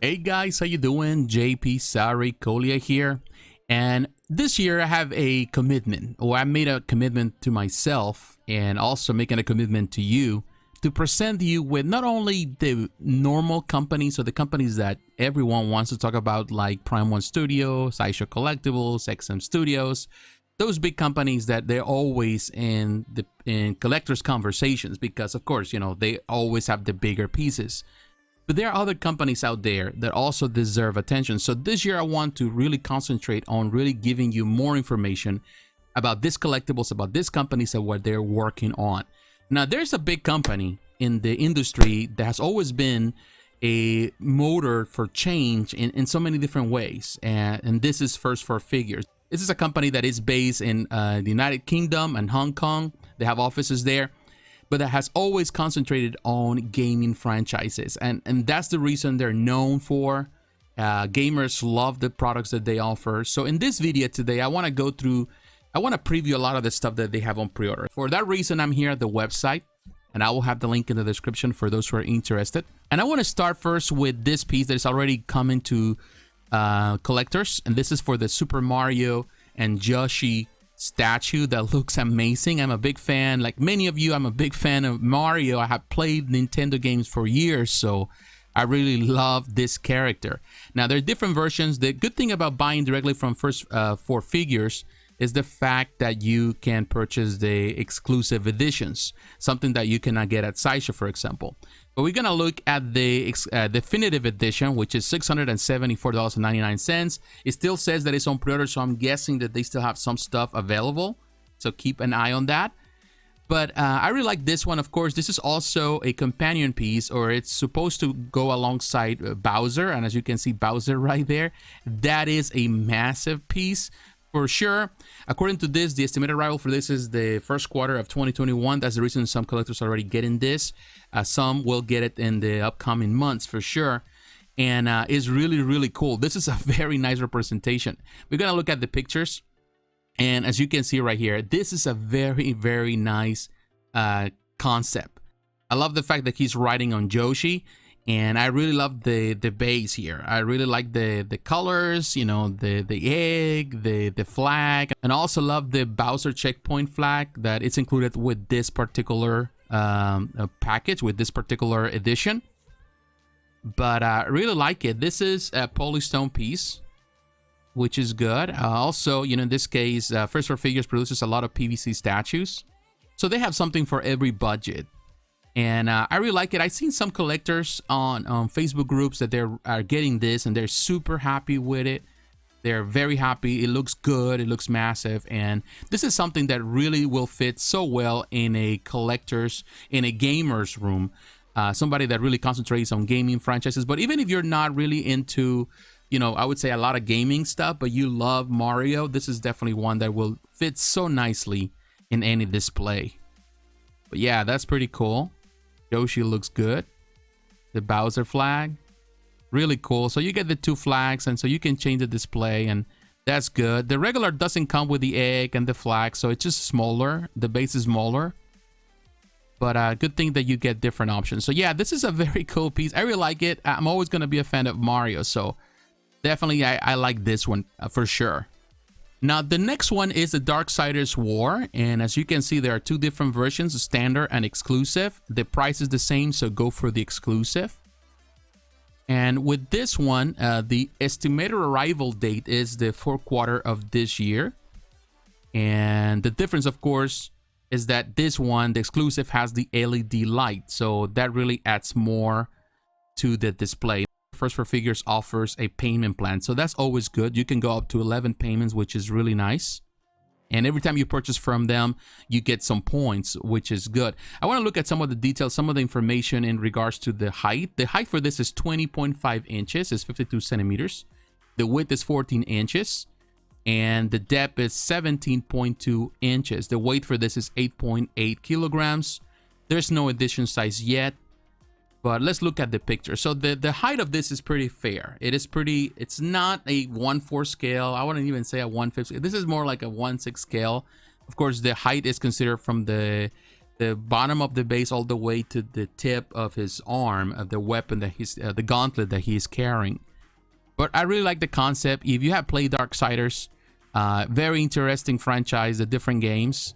Hey guys, how you doing? jpsarrireviews here, and this year I have a commitment, or I made a commitment to myself and also making a commitment to you to present you with not only the normal companies or the companies that everyone wants to talk about, like Prime One Studio, Sideshow Collectibles, XM Studios, those big companies that they're always in collectors conversations because, of course, you know, they always have the bigger pieces. But there are other companies out there that also deserve attention. So this year I want to really concentrate on really giving you more information about these collectibles, about these companies and what they're working on. Now, there's a big company in the industry that has always been a motor for change in so many different ways. And this is First for Figures. This is a company that is based in the United Kingdom and Hong Kong. They have offices there, but that has always concentrated on gaming franchises. And that's the reason they're known for. Gamers love the products that they offer. So in this video today, I want to preview a lot of the stuff that they have on pre-order. For that reason, I'm here at the website, and I will have the link in the description for those who are interested. And I want to start first with this piece that is already coming to collectors, and this is for the Super Mario and Yoshi statue that looks amazing. I'm a big fan, like many of you, I'm a big fan of Mario. I have played Nintendo games for years, so I really love this character. Now, there are different versions. The good thing about buying directly from First for Figures is the fact that you can purchase the exclusive editions, something that you cannot get at Sideshow, for example. But we're gonna look at the definitive edition, which is $674.99. It still says that it's on pre-order, so I'm guessing that they still have some stuff available. So keep an eye on that. But I really like this one. Of course, this is also a companion piece, or it's supposed to go alongside Bowser. And as you can see, Bowser right there. That is a massive piece. For sure. According to this, the estimated arrival for this is the first quarter of 2021. That's the reason some collectors are already getting this. Some will get it in the upcoming months for sure. And it's really, really cool. This is a very nice representation. We're going to look at the pictures. And as you can see right here, this is a very, very nice concept. I love the fact that he's riding on Yoshi. And I really love the base here. I really like the colors, you know, the egg, the flag, and I also love the Bowser checkpoint flag that is included with this particular package, with this particular edition. But I really like it. This is a polystone piece, which is good. Also, you know, in this case, First for Figures produces a lot of PVC statues, so they have something for every budget. And I really like it. I've seen some collectors on Facebook groups that are getting this, and they're super happy with it. They're very happy. It looks good. It looks massive. And this is something that really will fit so well in a gamer's room. Somebody that really concentrates on gaming franchises. But even if you're not really into, you know, I would say a lot of gaming stuff, but you love Mario, this is definitely one that will fit so nicely in any display. But yeah, that's pretty cool. Yoshi looks good. The Bowser flag, really cool. So you get the two flags, and so you can change the display, and that's good. The regular doesn't come with the egg and the flag, so it's just smaller. The base is smaller, but good thing that you get different options. So yeah, this is a very cool piece. I really like it. I'm always gonna be a fan of Mario, so definitely I like this one for sure. Now, the next one is the Darksiders War, and as you can see, there are two different versions, standard and exclusive. The price is the same, so go for the exclusive. And with this one, the estimated arrival date is the fourth quarter of this year. And the difference, of course, is that this one, the exclusive, has the LED light, so that really adds more to the display. First for Figures offers a payment plan, so that's always good. You can go up to 11 payments, which is really nice. And every time you purchase from them, you get some points, which is good. I want to look at some of the details, some of the information in regards to the height. The height for this is 20.5 inches, is 52 centimeters. The width is 14 inches. And the depth is 17.2 inches. The weight for this is 8.8 kilograms. There's no edition size yet. But let's look at the picture. So the height of this is pretty fair. It's not a 1/4 scale. I wouldn't even say a 1/5 scale. This is more like a 1/6 scale. Of course, the height is considered from the the bottom of the base all the way to the tip of his arm of the weapon that he's the gauntlet that he's carrying. But I really like the concept. If you have played Darksiders, very interesting franchise, the different games.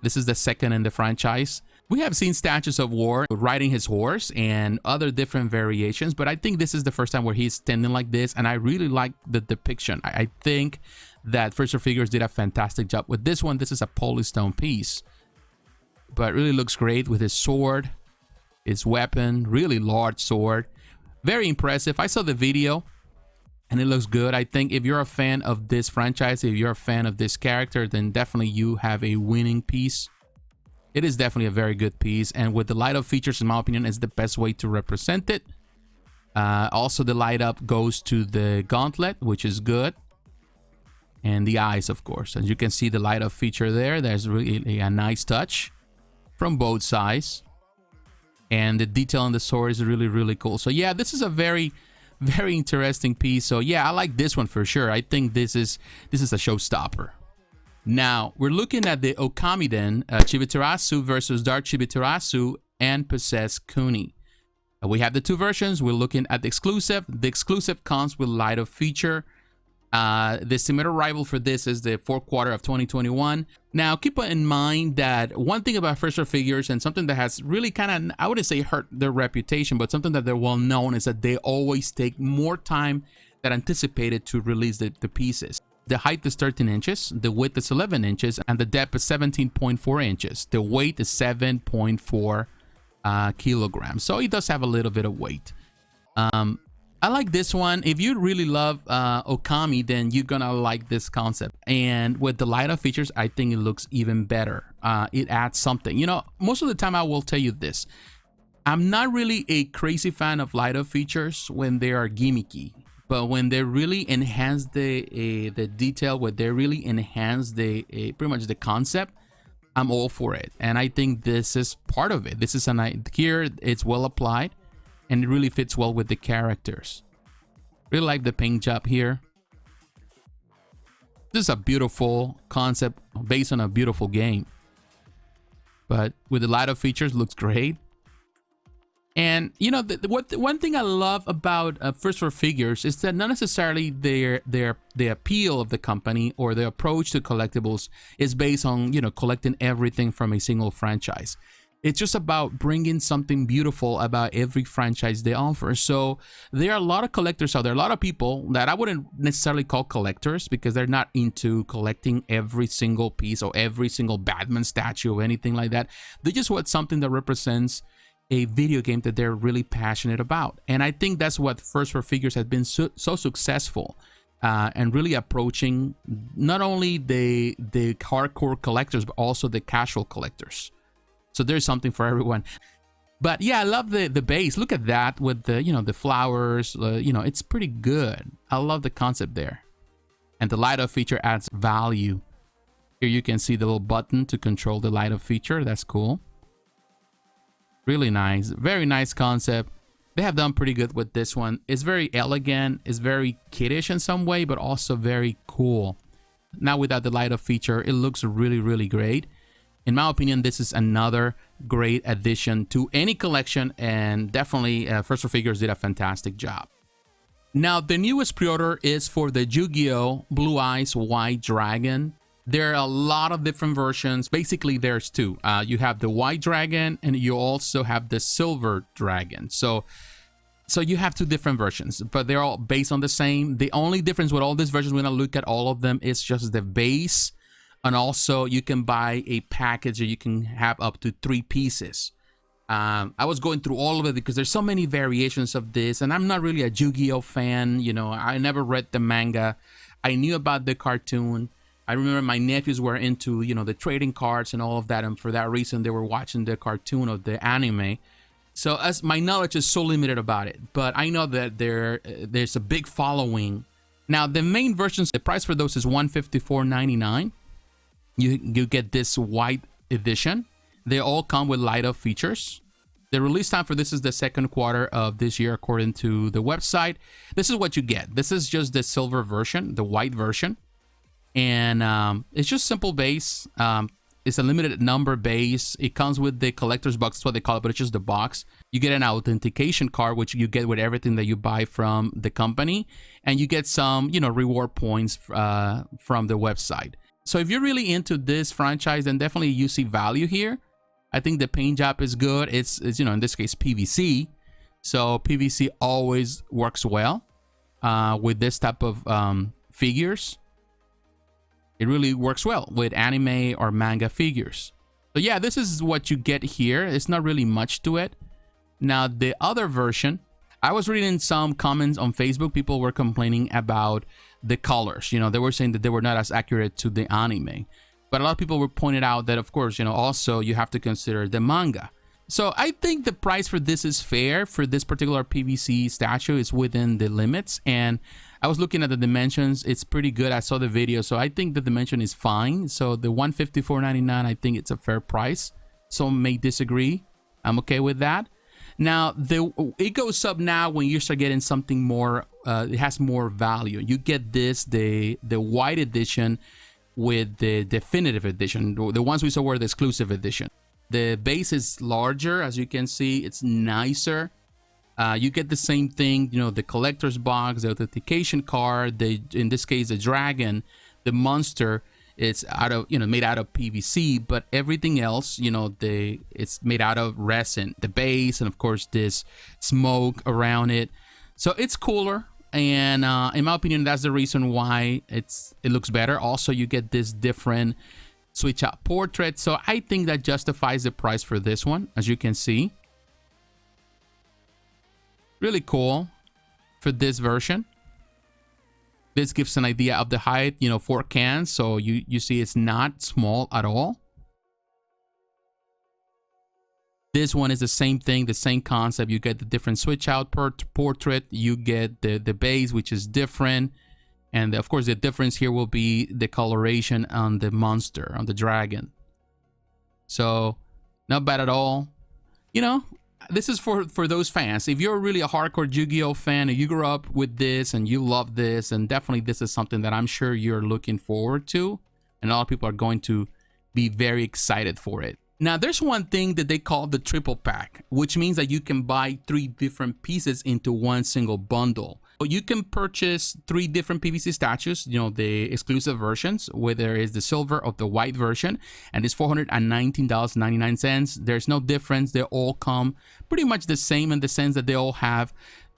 This is the second in the franchise. We have seen Statues of War riding his horse and other different variations, but I think this is the first time where he's standing like this, and I really like the depiction. I think that First Figures did a fantastic job with this one. This is a polystone piece, but it really looks great with his sword, his weapon, really large sword. Very impressive. I saw the video and it looks good. I think if you're a fan of this franchise, if you're a fan of this character, then definitely you have a winning piece. It is definitely a very good piece, and with the light up features, in my opinion, is the best way to represent it. Also, the light up goes to the gauntlet, which is good, and the eyes, of course. As you can see, the light up feature there, there's really a nice touch from both sides, and the detail on the sword is really, really cool. So yeah, this is a very, very interesting piece. So yeah, I like this one for sure. I think this is a showstopper. Now, we're looking at the Okamiden Chibiterasu versus Dark Chibiterasu and Possesed Kuni. We have the two versions. We're looking at the exclusive. The exclusive comes with light up feature. The estimated arrival for this is the fourth quarter of 2021. Now, keep in mind that one thing about First Figures, and something that has really kind of, I wouldn't say hurt their reputation, but something that they're well known, is that they always take more time than anticipated to release the pieces. The height is 13 inches, the width is 11 inches, and the depth is 17.4 inches. The weight is 7.4 kilograms. So it does have a little bit of weight. I like this one. If you really love Okami, then you're gonna like this concept. And with the light up features, I think it looks even better. It adds something. You know, most of the time I will tell you this. I'm not really a crazy fan of light up features when they are gimmicky. But when they really enhance the detail, when they really enhance the pretty much the concept, I'm all for it. And I think this is part of it. This is here it's well applied, and it really fits well with the characters. Really like the paint job here. This is a beautiful concept based on a beautiful game. But with the light up features, looks great. And you know, one thing I love about First Figures is that not necessarily the appeal of the company or the approach to collectibles is based on, you know, collecting everything from a single franchise. It's just about bringing something beautiful about every franchise they offer. So there are a lot of collectors out there, a lot of people that I wouldn't necessarily call collectors because they're not into collecting every single piece or every single Batman statue or anything like that. They just want something that represents a video game that they're really passionate about. And I think that's what First Figures has been so successful and really approaching not only the hardcore collectors, but also the casual collectors. So there's something for everyone. But yeah, I love the base. Look at that with the, you know, the flowers, you know, it's pretty good. I love the concept there. And the light up feature adds value. Here you can see the little button to control the light up feature. That's cool. Really nice, very nice concept. They have done pretty good with this one. It's very elegant, it's very kiddish in some way, but also very cool. Now without the light up feature, it looks really, really great. In my opinion, this is another great addition to any collection, and definitely First Figures did a fantastic job. Now the newest pre-order is for the Yu-Gi-Oh! Blue Eyes White Dragon. There are a lot of different versions. Basically, there's two. You have the white dragon, and you also have the silver dragon. So you have two different versions, but they're all based on the same. The only difference with all these versions, when I look at all of them, is just the base. And also, you can buy a package that you can have up to 3 pieces. I was going through all of it because there's so many variations of this, and I'm not really a Yu-Gi-Oh fan. You know, I never read the manga. I knew about the cartoon. I remember my nephews were into, you know, the trading cards and all of that, and for that reason they were watching the cartoon of the anime. So as my knowledge is so limited about it, but I know that there's a big following. Now the main versions, the price for those is $154.99. You get this white edition. They all come with light up features. The release time for this is the second quarter of this year, according to the website. This is what you get. This is just the silver version, the white version. And it's just simple base. It's a limited number base. It comes with the collector's box, that's what they call it, but it's just the box. You get an authentication card, which you get with everything that you buy from the company, and you get some, you know, reward points from the website. So if you're really into this franchise, then definitely you see value here. I think the paint job is good. It's you know, in this case, PVC. So PVC always works well with this type of figures. It really works well with anime or manga figures. So yeah, this is what you get here. It's not really much to it. Now, the other version, I was reading some comments on Facebook. People were complaining about the colors. You know, they were saying that they were not as accurate to the anime. But a lot of people were pointed out that, of course, you know, also you have to consider the manga. So I think the price for this is fair. For this particular PVC statue is within the limits. And I was looking at the dimensions. It's pretty good. I saw the video. So I think the dimension is fine. So the $154.99, I think it's a fair price. Some may disagree. I'm okay with that. Now, it goes up now when you start getting something more, it has more value. You get this, the white edition with the definitive edition. The ones we saw were the exclusive edition. The base is larger, as you can see. It's nicer. You get the same thing, you know, the collector's box, the authentication card, in this case, the dragon, the monster. It's out of, you know, made out of PVC, but everything else, you know, it's made out of resin. The base, and of course, this smoke around it. So it's cooler, and in my opinion, that's the reason why it looks better. Also, you get this different switch out portrait, so I think that justifies the price for this one, as you can see. Really cool for this version. This gives an idea of the height, you know, for cans. So you see it's not small at all. This one is the same thing, the same concept. You get the different switch out portrait. You get the base, which is different. And of course, the difference here will be the coloration on the monster, on the dragon. So not bad at all. You know, this is for those fans. If you're really a hardcore Yu-Gi-Oh fan and you grew up with this and you love this, and definitely this is something that I'm sure you're looking forward to, and a lot of people are going to be very excited for it. Now, there's one thing that they call the triple pack, which means that you can buy 3 different pieces into one single bundle. You can purchase 3 different PVC statues, you know, the exclusive versions, where there is the silver of the white version, and it's $419.99. There's no difference. They all come pretty much the same in the sense that they all have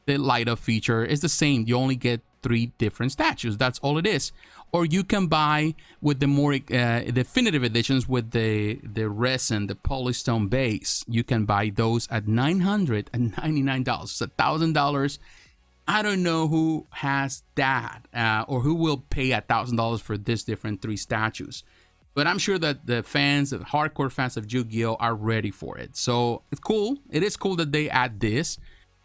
the light up feature. It's the same. You only get 3 different statues. That's all it is. Or you can buy with the more definitive editions with the resin, the polystone base. You can buy those at $999. It's $1,000. I don't know who has that or who will pay $1,000 for this different 3 statues. But I'm sure that the fans, the hardcore fans of Yu-Gi-Oh! Are ready for it. So it's cool. It is cool that they add this.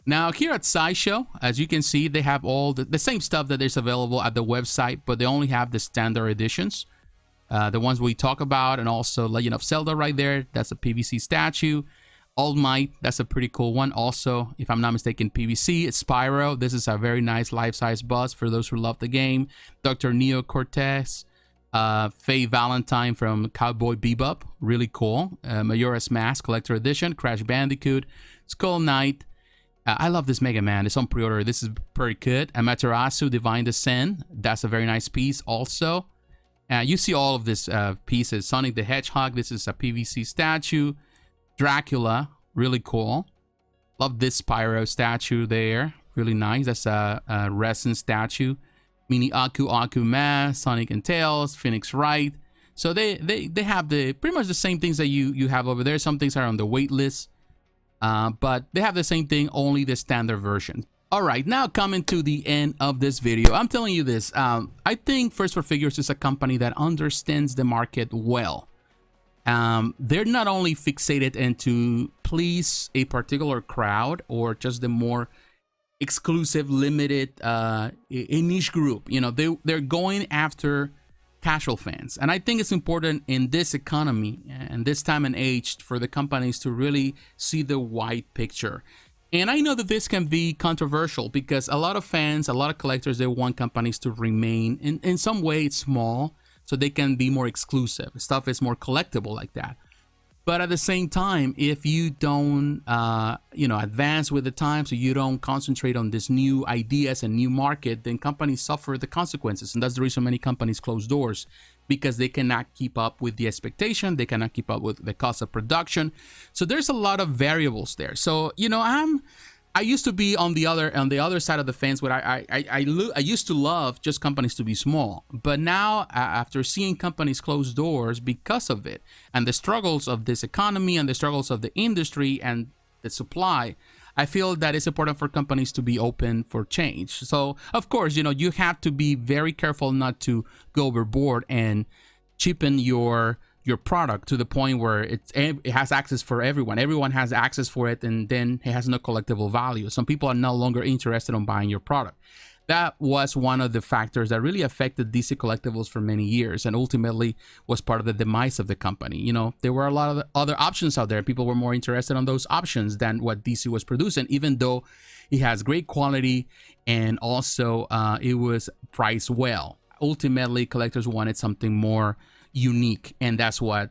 Now, here at Sideshow, as you can see, they have all the same stuff that is available at the website, but they only have the standard editions. The ones we talk about, and also Legend of Zelda right there. That's a PVC statue. All Might, that's a pretty cool one. Also, if I'm not mistaken, PVC. It's Spyro. This is a very nice life-size bust for those who love the game. Dr. Neo Cortez. Faye Valentine from Cowboy Bebop. Really cool. Majora's Mask Collector Edition. Crash Bandicoot. Skull Knight. I love this Mega Man. It's on pre-order. This is pretty good. Amaterasu Divine Descent. That's a very nice piece also. You see all of these pieces. Sonic the Hedgehog. This is a PVC statue. Dracula, really cool. Love this Spyro statue there. Really nice. That's a resin statue. Mini Aku Mask, Sonic and Tails, Phoenix Wright. So they have pretty much the same things that you have over there. Some things are on the wait list. But they have the same thing, only the standard version. All right, now coming to the end of this video. I'm telling you this. I think First for Figures is a company that understands the market well. They're not only fixated into please a particular crowd or just the more exclusive, limited, a niche group. You know, they're going after casual fans. And I think it's important in this economy and this time and age for the companies to really see the wide picture. And I know that this can be controversial because a lot of fans, a lot of collectors, they want companies to remain in some way small so they can be more exclusive. Stuff is more collectible like that. But at the same time, if you don't, advance with the time, so you don't concentrate on this new ideas and new market, then companies suffer the consequences. And that's the reason many companies close doors, because they cannot keep up with the expectation. They cannot keep up with the cost of production. So there's a lot of variables there. So, I used to be on the other side of the fence, where I used to love just companies to be small. But now, after seeing companies close doors because of it, and the struggles of this economy and the struggles of the industry and the supply, I feel that it's important for companies to be open for change. So, of course, you have to be very careful not to go overboard and cheapen your product to the point where it has access for everyone. Everyone has access for it, and then it has no collectible value. Some people are no longer interested in buying your product. That was one of the factors that really affected DC Collectibles for many years, and ultimately was part of the demise of the company. There were a lot of other options out there. People were more interested on those options than what DC was producing, even though it has great quality and also it was priced well. Ultimately, collectors wanted something more unique, and that's what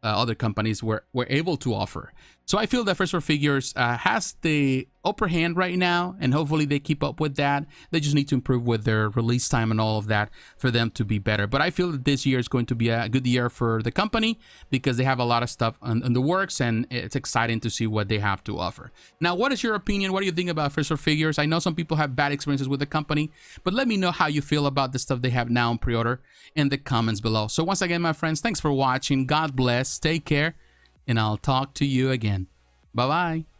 other companies were able to offer. So I feel that First for Figures has the upper hand right now, and hopefully they keep up with that. They just need to improve with their release time and all of that for them to be better. But I feel that this year is going to be a good year for the company, because they have a lot of stuff in the works, and it's exciting to see what they have to offer. Now, what is your opinion? What do you think about First for Figures? I know some people have bad experiences with the company, but let me know how you feel about the stuff they have now on pre-order in the comments below. So once again, my friends, thanks for watching. God bless. Take care, and I'll talk to you again. Bye-bye.